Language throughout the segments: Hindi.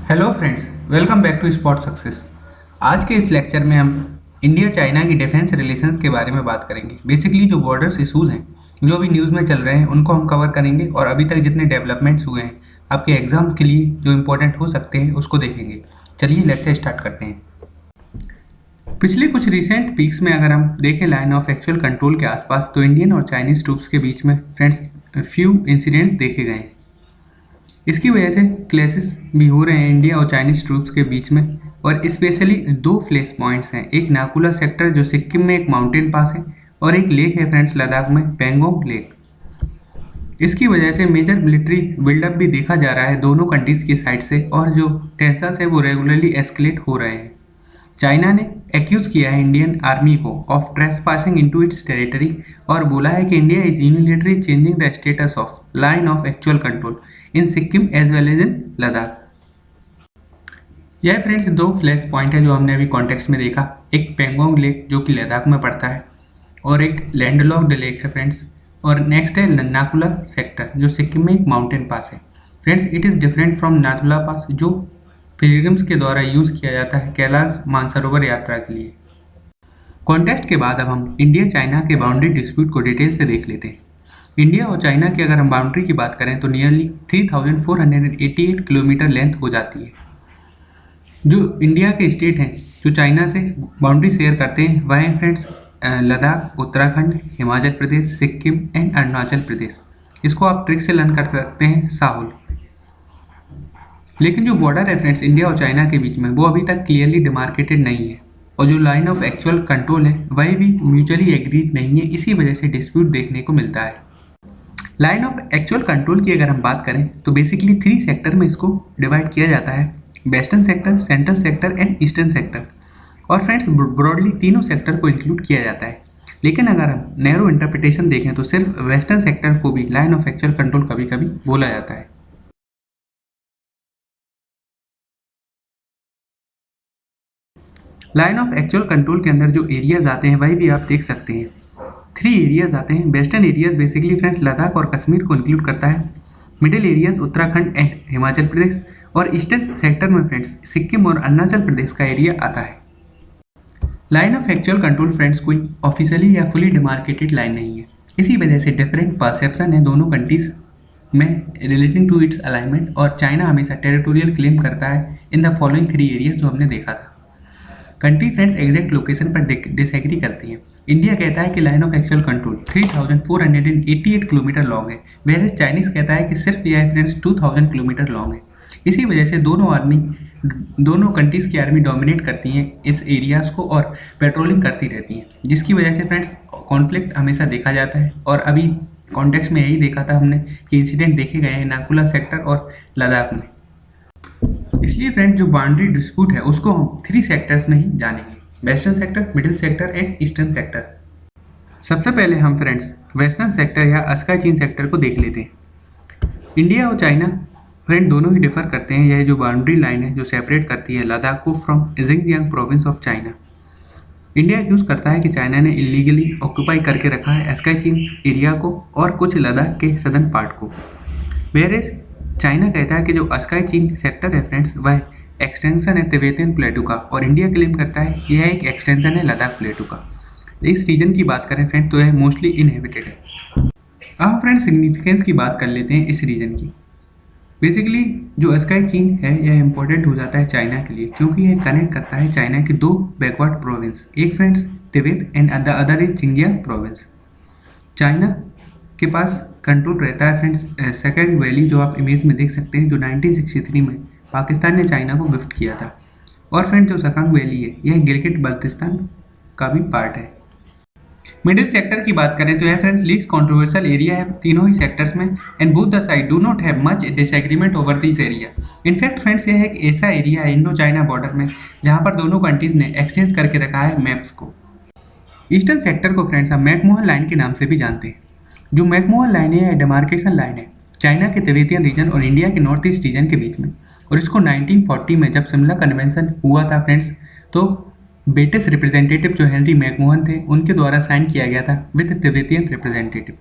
Hello friends, welcome back to spot success. आज के इस लेक्चर में हम इंडिया चाइना की डिफेंस रिलेशंस के बारे में बात करेंगे। बेसिकली जो बॉर्डर्स इशूज़ हैं जो अभी न्यूज़ में चल रहे हैं उनको हम कवर करेंगे और अभी तक जितने डेवलपमेंट्स हुए हैं आपके एग्जाम्स के लिए जो इम्पोर्टेंट हो सकते हैं उसको देखेंगे। चलिए लेक्चर स्टार्ट करते हैं। पिछले कुछ रिसेंट पीक्स में अगर हम देखें लाइन ऑफ एक्चुअल कंट्रोल के आसपास तो इंडियन और चाइनीज़ ट्रूप्स के बीच में फ्रेंड्स फ्यू इंसिडेंट्स देखे गए हैं। इसकी वजह से क्लैशेस भी हो रहे हैं इंडिया और चाइनीज ट्रूप्स के बीच में, और स्पेशली दो फ्लैश पॉइंट्स हैं। एक नाकुला सेक्टर जो सिक्किम में एक माउंटेन पास है और एक लेक है फ्रेंड्स लद्दाख में, पेंगोंग लेक। इसकी वजह से मेजर मिलिट्री बिल्डअप भी देखा जा रहा है दोनों कंट्रीज की साइड से, और जो टेंशंस है वो रेगुलरली एस्केलेट हो रहे हैं। चाइना ने एक्यूज किया है इंडियन आर्मी को of trespassing into its territory और बोला है कि India is unilaterally changing the status of line of actual control in Sikkim as well as in Ladakh. यह फ्रेंड्स दो फ्लैश पॉइंट है जो हमने अभी कॉन्टेक्स्ट में देखा। एक पेंगोंग लेक जो कि लद्दाख में पड़ता है और एक लैंडलॉक्ड लेक है फ्रेंड्स, और नेक्स्ट है नाथुला सेक्टर जो सिक्किम में एक माउंटेन पास है। Friends it is different from Nathula pass जो पिलग्रिम्स के द्वारा यूज़ किया जाता है कैलाश मानसरोवर यात्रा के लिए। कॉन्टेक्स्ट के बाद अब हम इंडिया चाइना के बाउंड्री डिस्प्यूट को डिटेल से देख लेते हैं। इंडिया और चाइना की अगर हम बाउंड्री की बात करें तो नियरली 3488 किलोमीटर लेंथ हो जाती है। जो इंडिया के स्टेट हैं जो चाइना से बाउंड्री शेयर करते हैं वह हैं फ्रेंड्स लद्दाख, उत्तराखंड, हिमाचल प्रदेश, सिक्किम एंड अरुणाचल प्रदेश। इसको आप ट्रिक से लर्न कर सकते हैं साहुल। लेकिन जो बॉर्डर है फ्रेंड्स इंडिया और चाइना के बीच में वो अभी तक क्लियरली डिमार्केटेड नहीं है, और जो लाइन ऑफ एक्चुअल कंट्रोल है वह भी म्यूचुअली एग्रीड नहीं है। इसी वजह से डिस्प्यूट देखने को मिलता है। लाइन ऑफ एक्चुअल कंट्रोल की अगर हम बात करें तो बेसिकली 3 सेक्टर में इसको डिवाइड किया जाता है, western sector, central sector and eastern sector. और फ्रेंड्स ब्रॉडली तीनों सेक्टर को इंक्लूड किया जाता है। लेकिन अगर हम नैरो इंटरप्रिटेशन देखें तो सिर्फ वेस्टर्न सेक्टर को भी लाइन ऑफ एक्चुअल कंट्रोल कभी कभी बोला जाता है। लाइन ऑफ एक्चुअल कंट्रोल के अंदर जो एरियाज आते हैं वही भी आप देख सकते हैं। 3 एरियाज आते हैं। Western areas basically friends Ladakh और कश्मीर को इंक्लूड करता है। Middle areas Uttarakhand and Himachal Pradesh, और ईस्टर्न सेक्टर में फ्रेंड्स सिक्किम और अरुणाचल प्रदेश का एरिया आता है। Line of actual control friends कोई ऑफिशियली या फुली डिमार्केटेड लाइन नहीं है। इसी वजह से डिफरेंट परसेप्शन है दोनों कंट्रीज में रिलेटिंग टू इट्स अलाइनमेंट, और चाइना हमेशा टेरिटोरियल क्लेम करता है इन द फॉलोइंग 3 एरियाज जो हमने देखा था। कंट्री फ्रेंड्स एग्जैक्ट लोकेशन पर डिसएग्री करती हैं। इंडिया कहता है कि line of actual control 3488 kilometre long है, वेयर चाइनीज कहता है कि सिर्फ यह फ्रेंड्स 2000 किलोमीटर लॉन्ग है। इसी वजह से दोनों कंट्रीज की आर्मी डोमिनेट करती हैं इस एरियाज को और पेट्रोलिंग करती रहती हैं, जिसकी वजह से फ्रेंड्स कॉन्फ्लिक्ट हमेशा देखा जाता है। और अभी कॉन्टेक्स्ट में यही देखा था हमने कि इंसिडेंट देखे गए हैं नाकुला सेक्टर और लद्दाख में। इसलिए फ्रेंड जो बाउंड्री डिस्प्यूट है उसको हम 3 सेक्टर्स में ही जानेंगे, western sector, middle sector and eastern sector. सबसे पहले हम फ्रेंड्स वेस्टर्न सेक्टर या अस्काई चीन सेक्टर को देख लेते हैं। इंडिया और चाइना फ्रेंड दोनों ही डिफर करते हैं। यह जो बाउंड्री लाइन है जो सेपरेट करती है लद्दाख को from Xinjiang province of China. India accuse करता है कि चाइना ने इलीगली ऑक्यूपाई करके रखा है अस्काई चीन एरिया को और कुछ लद्दाख के सदर्न पार्ट को। वेयरएज चाइना कहता है कि जो अस्काई चीन सेक्टर है फ्रेंड्स वह एक्सटेंशन है तिब्बतियन प्लेटू का, और इंडिया क्लेम करता है कि यह एक एक्सटेंशन है लद्दाख प्लेटू का। इस रीजन की बात करें फ्रेंड तो यह मोस्टली इनहेबिटेड है। अब फ्रेंड सिग्निफिकेंस की बात कर लेते हैं इस रीजन की। बेसिकली जो अस्काई चीन है यह इंपॉर्टेंट हो जाता है चाइना के लिए, क्योंकि यह कनेक्ट करता है चाइना के 2 बैकवर्ड प्रोविंस, एक friends Tibet and the other is Xinjiang province. China के पास कंट्रोल रहता है फ्रेंड्स सेकेंड वैली जो आप इमेज में देख सकते हैं, जो 1963 में पाकिस्तान ने चाइना को गिफ्ट किया था। और फ्रेंड जो सकांग वैली है यह गिलगिट बल्तिस्तान का भी पार्ट है। मिडिल सेक्टर की बात करें तो यह फ्रेंड्स लीस्ट कंट्रोवर्शियल एरिया है तीनों ही सेक्टर्स में, and both the side do not have much disagreement over this area. In fact friends यह एक ऐसा एरिया है इंडो चाइना बॉर्डर में जहां पर दोनों कंट्रीज ने एक्सचेंज करके रखा है मैप्स को। ईस्टर्न सेक्टर को फ्रेंड्स हम मैकमोहन लाइन के नाम से भी जानते हैं। जो मैकमोहन लाइन है डेमार्केशन लाइन है चाइना के तिब्बतियन रीजन और इंडिया के नॉर्थ ईस्ट रीजन के बीच में, और इसको 1940 में जब शिमला कन्वेंशन हुआ था फ्रेंड्स तो ब्रिटिश रिप्रेजेंटेटिव जो हेनरी मैकमोहन थे उनके द्वारा साइन किया गया था with Tibetan representative.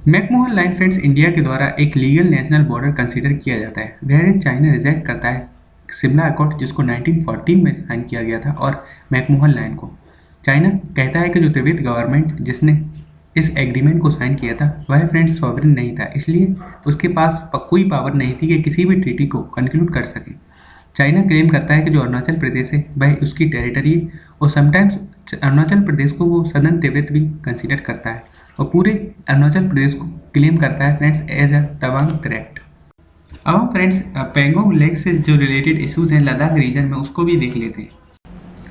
McMahon line friends India के द्वारा एक लीगल नेशनल बॉर्डर कंसीडर किया जाता है। वेयर चाइना रिजेक्ट करता है शिमला अकॉर्ड जिसको 1914 में साइन किया गया था और मैकमोहन लाइन को चाइना कहता है कि जो तिब्बत गवर्नमेंट जिसने इस एग्रीमेंट को साइन किया था वह फ्रेंड्स सॉवरेन नहीं था, इसलिए उसके पास कोई पावर नहीं थी कि किसी भी ट्रीटी को कंक्लूड कर सके। चाइना क्लेम करता है कि जो अरुणाचल प्रदेश है वह उसकी टेरिटरी है और समटाइम्स अरुणाचल प्रदेश को वो सदर्न तिब्बत भी कंसीडर करता है और पूरे अरुणाचल प्रदेश को क्लेम करता है friends as a Tawang threat. अब हम फ्रेंड्स पेंगोंग लेक से जो रिलेटेड इश्यूज हैं लद्दाख रीजन में उसको भी देख लेते हैं।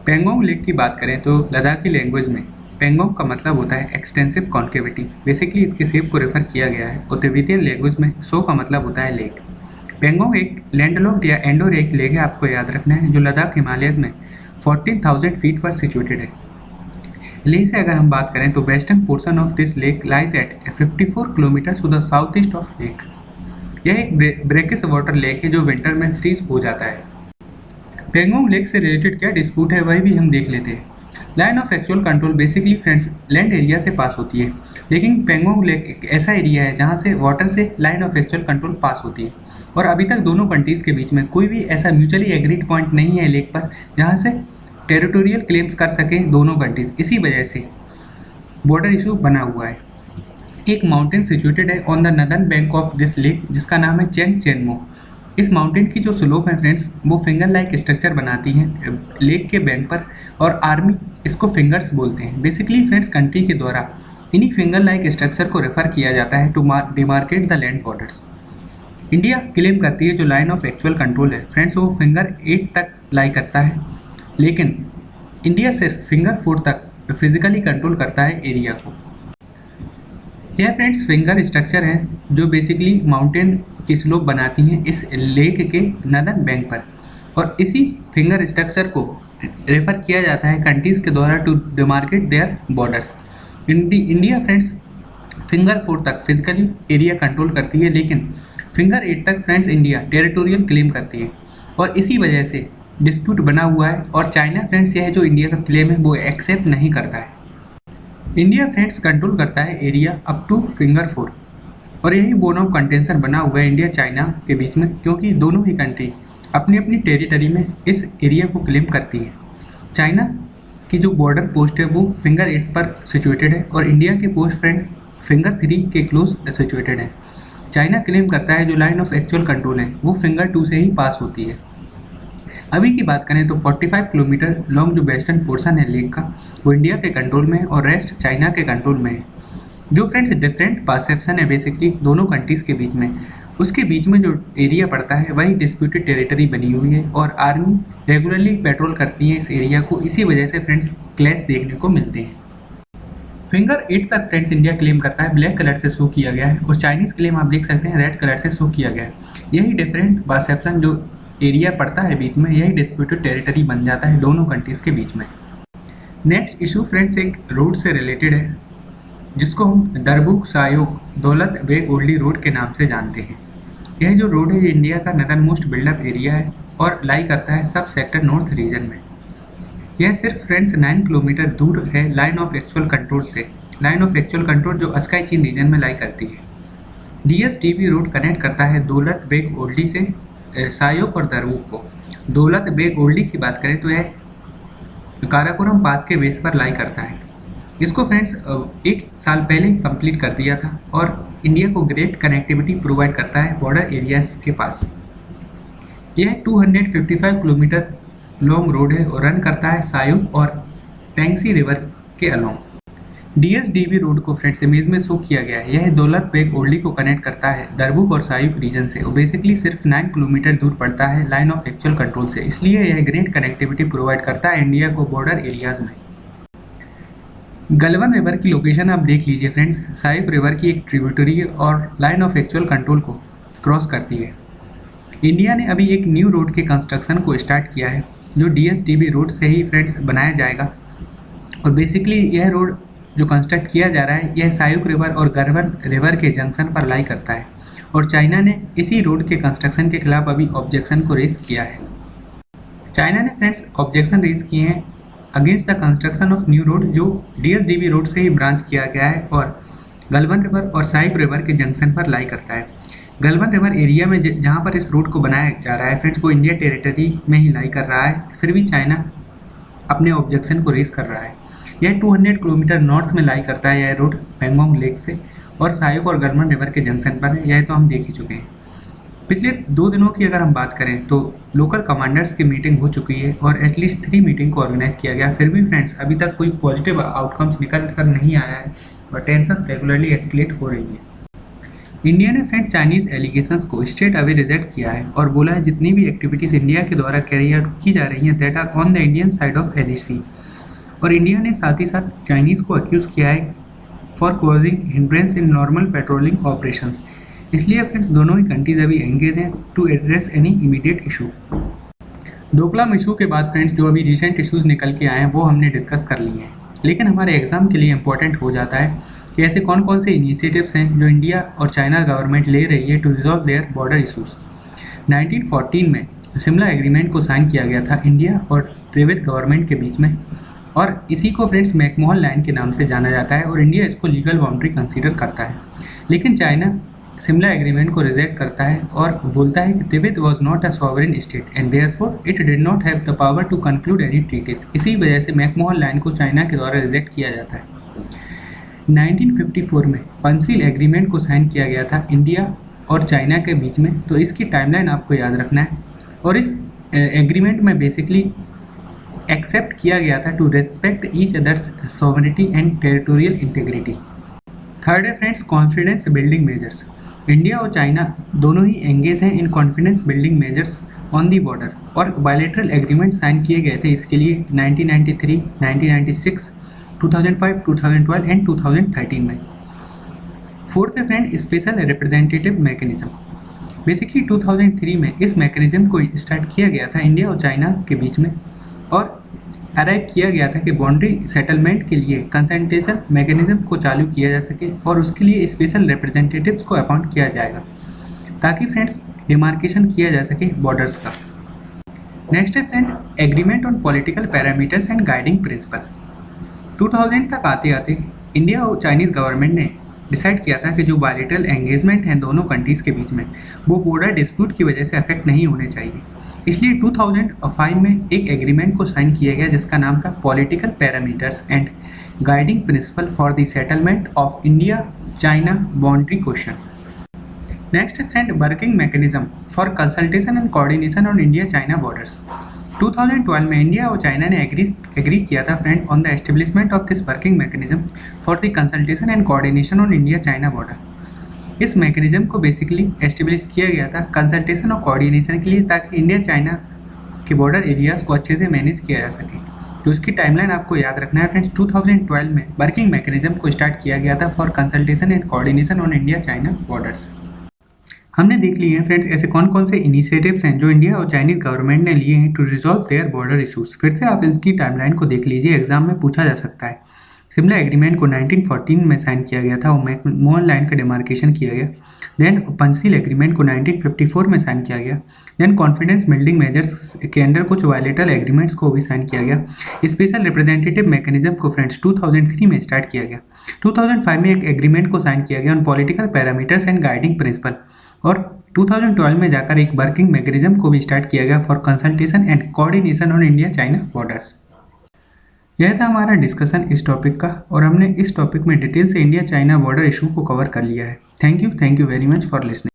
पेंगोंग लेक की बात करें तो लद्दाखी लैंग्वेज में पेंगोंग का मतलब होता है एक्सटेंसिव कॉन्केविटी, बेसिकली इसके शेप को रेफर किया गया है और तिब्बतियन लैंग्वेज में सो का मतलब होता है लेक। पेंगोंग एक लैंडलॉक्ड या एंडोरेक लेक है, आपको याद रखना है, जो लद्दाख हिमालयस में 14,000 फीट पर सिचुएटेड है। लेह से अगर हम बात करें तो western portion of this lake lies at 54 kilometre to the south east of lake. यह एक ब्रेकिश वाटर लेक है जो विंटर में फ्रीज हो जाता है। पेंगोंग लेक से रिलेटेड क्या डिस्प्यूट है वही भी हम देख लेते हैं। Line of actual control basically friends land area से पास होती है, लेकिन पेंगोंग लेक एक ऐसा एरिया है जहां से वाटर से लाइन ऑफ एक्चुअल कंट्रोल पास होती है और अभी तक दोनों कंट्रीज़ के बीच में कोई भी ऐसा म्यूचुअली एग्रीड पॉइंट नहीं है लेक पर जहां से टेरिटोरियल क्लेम्स कर सके दोनों कंट्रीज। इसी वजह से बॉर्डर इशू बना हुआ है। एक माउंटेन सिचुएटेड है on the northern bank of this lake जिसका नाम है चेंग चेनमो। इस माउंटेन की जो स्लोप है फ्रेंड्स वो फिंगर लाइक स्ट्रक्चर बनाती हैं लेक के बैंक पर और आर्मी इसको फिंगर्स बोलते हैं। बेसिकली फ्रेंड्स कंट्री के द्वारा इन्हीं फिंगर लाइक स्ट्रक्चर को रेफर किया जाता है to demarcate the land borders. India claim करती है जो लाइन ऑफ एक्चुअल कंट्रोल है फ्रेंड्स वो फिंगर 8 तक लाई करता है, लेकिन इंडिया सिर्फ फिंगर 4 तक फिजिकली कंट्रोल करता है एरिया को। यह फ्रेंड्स फिंगर स्ट्रक्चर है जो बेसिकली माउंटेन की स्लोप बनाती हैं इस लेक के नदर्न बैंक पर और इसी फिंगर स्ट्रक्चर को रेफर किया जाता है कंट्रीज़ के द्वारा to demarcate their borders. India friends finger 4 तक फिजिकली एरिया कंट्रोल करती है, लेकिन फिंगर 8 तक फ्रेंड्स इंडिया टेरिटोरियल क्लेम करती है और इसी वजह से डिस्प्यूट बना हुआ है और चाइना फ्रेंड्स यह जो इंडिया का क्लेम है वो एक्सेप्ट नहीं करता है। इंडिया फ्रेंड्स कंट्रोल करता है एरिया अप टू फिंगर 4 और यही बोन ऑफ कंटेंशन बना हुआ है इंडिया चाइना के बीच में, क्योंकि दोनों ही कंट्री अपनी अपनी टेरिटरी में इस एरिया को क्लेम करती है। चाइना की जो बॉर्डर पोस्ट है वो फिंगर 8 पर सिचुएटेड है और इंडिया के पोस्ट फ्रेंड फिंगर 3 के क्लोज सिचुएटेड है। चाइना क्लेम करता है जो लाइन ऑफ एक्चुअल कंट्रोल है वो फिंगर 2 से ही पास होती है। अभी की बात करें तो 45 किलोमीटर लॉन्ग जो वेस्टर्न पोर्शन है लेक का वो इंडिया के कंट्रोल में है और रेस्ट चाइना के कंट्रोल में है। जो फ्रेंड्स डिफरेंट परसेप्शन है बेसिकली दोनों कंट्रीज़ के बीच में, उसके बीच में जो एरिया पड़ता है वही डिस्प्यूटेड टेरिटरी बनी हुई है और आर्मी रेगुलरली पेट्रोल करती है इस एरिया को। इसी वजह से फ्रेंड्स क्लैश देखने को मिलते हैं। फिंगर 8 तक फ्रेंड्स इंडिया क्लेम करता है, ब्लैक कलर से शो किया गया है और चाइनीज़ क्लेम आप देख सकते हैं रेड कलर से शो किया गया है। यही डिफरेंट परसेप्शन जो एरिया पड़ता है बीच में यही डिस्प्यूटेड टेरिटरी बन जाता है दोनों कंट्रीज़ के बीच में। नेक्स्ट इशू फ्रेंड्स एक रोड से रिलेटेड है जिसको हम दरबुक सायोग दौलत बेग ओल्डी रोड के नाम से जानते हैं। यह जो रोड है ये इंडिया का नदर्न मोस्ट बिल्डअप एरिया है और लाई करता है सब सेक्टर नॉर्थ रीजन में। यह सिर्फ फ्रेंड्स 9 किलोमीटर दूर है लाइन ऑफ एक्चुअल कंट्रोल से। लाइन ऑफ एक्चुअल कंट्रोल जो अस्काई चीन रीजन में लाई करती है। DSTB रोड कनेक्ट करता है दौलत बेग ओल्डी से सायोग और दरबुक को। दौलत बेग ओल्डी की बात करें तो यह काराकोरम पास के बेस पर लाई करता है। इसको फ्रेंड्स 1 साल पहले ही कंप्लीट कर दिया था और इंडिया को ग्रेट कनेक्टिविटी प्रोवाइड करता है बॉर्डर एरियाज के पास। यह 255 किलोमीटर लॉन्ग रोड है और रन करता है सायोग और टेंगसी रिवर के अलोंग। DSTB रोड को फ्रेंड्स इमेज में शो किया गया है। यह दौलत बेग ओल्डी को कनेक्ट करता है दरबुक और सायोग रीजन से और बेसिकली सिर्फ 9 किलोमीटर दूर पड़ता है लाइन ऑफ एक्चुअल कंट्रोल से, इसलिए यह ग्रेट कनेक्टिविटी प्रोवाइड करता है इंडिया को बॉर्डर एरियाज में। गलवान रिवर की लोकेशन आप देख लीजिए फ्रेंड्स, सायोग रिवर की एक ट्रिब्यूटरी और लाइन ऑफ एक्चुअल कंट्रोल को क्रॉस करती है। इंडिया ने अभी एक न्यू रोड के कंस्ट्रक्शन को स्टार्ट किया है जो DSTB रोड से ही फ्रेंड्स बनाया जाएगा और बेसिकली यह रोड जो कंस्ट्रक्ट किया जा रहा है यह सायोग रिवर और गलवान रिवर के जंक्शन पर लाई करता है और चाइना ने इसी रोड के कंस्ट्रक्शन के खिलाफ अभी ऑब्जेक्शन को रेज किया है। चाइना ने फ्रेंड्स ऑब्जेक्शन रेज किए हैं against the construction of new road जो DSTB रोड से ही ब्रांच किया गया है और गलवान रिवर और साइब रिवर के जंक्शन पर लाई करता है। गलवान रिवर एरिया में जहाँ पर इस रूट को बनाया जा रहा है फ्रेंड्स, वो इंडिया टेरिटरी में ही लाई कर रहा है, फिर भी चाइना अपने ऑब्जेक्शन को रेज कर रहा है। यह 200 किलोमीटर नॉर्थ में लाई करता है यह रूट पैंगोंग लेक से, और सायोक और गलवान रिवर के जंक्शन पर है। यह तो हम देख ही चुके हैं। पिछले 2 दिनों की अगर हम बात करें तो लोकल कमांडर्स की मीटिंग हो चुकी है और एटलीस्ट 3 मीटिंग को ऑर्गेनाइज किया गया। फिर भी फ्रेंड्स अभी तक कोई पॉजिटिव आउटकम्स निकल कर नहीं आया है और टेंशंस रेगुलरली एस्केलेट हो रही है। इंडिया ने फ्रेंड चाइनीज एलिगेशंस को स्ट्रेट अवे रिजेक्ट किया है और बोला है जितनी भी एक्टिविटीज इंडिया के द्वारा कैरी आउट की जा रही हैं that are on the Indian side of LAC. और इंडिया ने साथ ही साथ चाइनीज को अक्यूज किया है for causing hindrance in normal patrolling operation. इसलिए फ्रेंड्स दोनों ही कंट्रीज अभी एंगेज हैं to address any immediate issue. Doklam issue के बाद फ्रेंड्स जो अभी रिसेंट इशूज़ निकल के आए हैं वो हमने डिस्कस कर लिए हैं, लेकिन हमारे एग्जाम के लिए इंपॉर्टेंट हो जाता है कि ऐसे कौन कौन से इनिशिएटिव्स हैं जो इंडिया और चाइना गवर्नमेंट ले रही है to resolve their border issues. 1914 में शिमला एग्रीमेंट को साइन किया गया था इंडिया और तिब्बत गवर्नमेंट के बीच में, और इसी को फ्रेंड्स मैकमोहन लाइन के नाम से जाना जाता है और इंडिया इसको लीगल बाउंड्री कंसीडर करता है। लेकिन चाइना शिमला एग्रीमेंट को रिजेक्ट करता है और बोलता है कि Tibet was not a sovereign state and therefore it did not have the power to conclude any treaties. इसी वजह से मैकमोहन लाइन को चाइना के द्वारा रिजेक्ट किया जाता है। 1954 में पंसील एग्रीमेंट को साइन किया गया था इंडिया और चाइना के बीच में, तो इसकी टाइमलाइन आपको याद रखना है। और इस एग्रीमेंट में बेसिकली एक्सेप्ट किया गया था to respect each others sovereignty and territorial integrity. Third है friends confidence building measures. India और चाइना दोनों ही एंगेज हैं in confidence building measures on the border, और बायलैटरल एग्रीमेंट साइन किए गए थे इसके लिए 1993, 1996, 2005, 2012 एंड 2013 में। फोर्थ है friend special representative mechanism. Basically 2003 में इस मैकेनिज्म को स्टार्ट किया गया था इंडिया और चाइना के बीच में, और अराइव किया गया था कि बाउंड्री सेटलमेंट के लिए कंसल्टेशन मैकेनिज्म को चालू किया जा सके और उसके लिए स्पेशल रिप्रेजेंटेटिव्स को अपॉइंट किया जाएगा ताकि फ्रेंड्स डिमार्केशन किया जा सके बॉर्डर्स का। नेक्स्ट है friend agreement on political parameters and guiding principal. 2000 तक आते आते इंडिया और चाइनीज़ गवर्नमेंट ने डिसाइड किया था कि जो बायलैटरल एंगेजमेंट हैं दोनों कंट्रीज़ के बीच में वो बॉर्डर डिस्प्यूट की वजह से अफेक्ट नहीं होने चाहिए। इसलिए 2005 में एक एग्रीमेंट को साइन किया गया जिसका नाम था political parameters and guiding principle for the settlement of India China boundary question. Next है friend working mechanism for consultation and coordination on India China borders. 2012 में इंडिया और चाइना ने एग्री किया था friend on the establishment of this working mechanism for the consultation and coordination on India China border. इस मैकेनिज्म को बेसिकली एस्टेब्लिश किया गया था कंसल्टेशन और कोऑर्डिनेशन के लिए ताकि इंडिया चाइना के बॉर्डर एरियाज़ को अच्छे से मैनेज किया जा सके। तो इसकी टाइमलाइन आपको याद रखना है फ्रेंड्स। 2012 में वर्किंग मैकेनिज्म को स्टार्ट किया गया था for consultation and coordination on India China borders. हमने देख लिए हैं फ्रेंड्स ऐसे कौन कौन से इनिशिएटिव्स हैं जो इंडिया और चाइनीज़ गवर्नमेंट ने लिए हैं to resolve their border issues. फिर से आप इसकी टाइमलाइन को देख लीजिए, एग्जाम में पूछा जा सकता है। शिमला एग्रीमेंट को 1914 में साइन किया गया था और मैकमोहन लाइन का डिमार्केशन किया गया। देन पंसील एग्रीमेंट को 1954 में साइन किया गया। देन कॉन्फिडेंस बिल्डिंग मेजर्स के अंडर कुछ बायलैटरल एग्रीमेंट्स को भी साइन किया गया। स्पेशल रिप्रेजेंटेटिव मैकेनिज्म को फ्रेंड्स 2003 में स्टार्ट किया गया। 2005 में एक एग्रीमेंट को साइन किया गया on political parameters and guiding principal, और 2012 में जाकर एक वर्किंग मैकेनिज्म को भी स्टार्ट किया गया for consultation and coordination on India China borders. यह था हमारा डिस्कशन इस टॉपिक का, और हमने इस टॉपिक में डिटेल से इंडिया चाइना बॉर्डर इशू को कवर कर लिया है। Thank you very much for listening.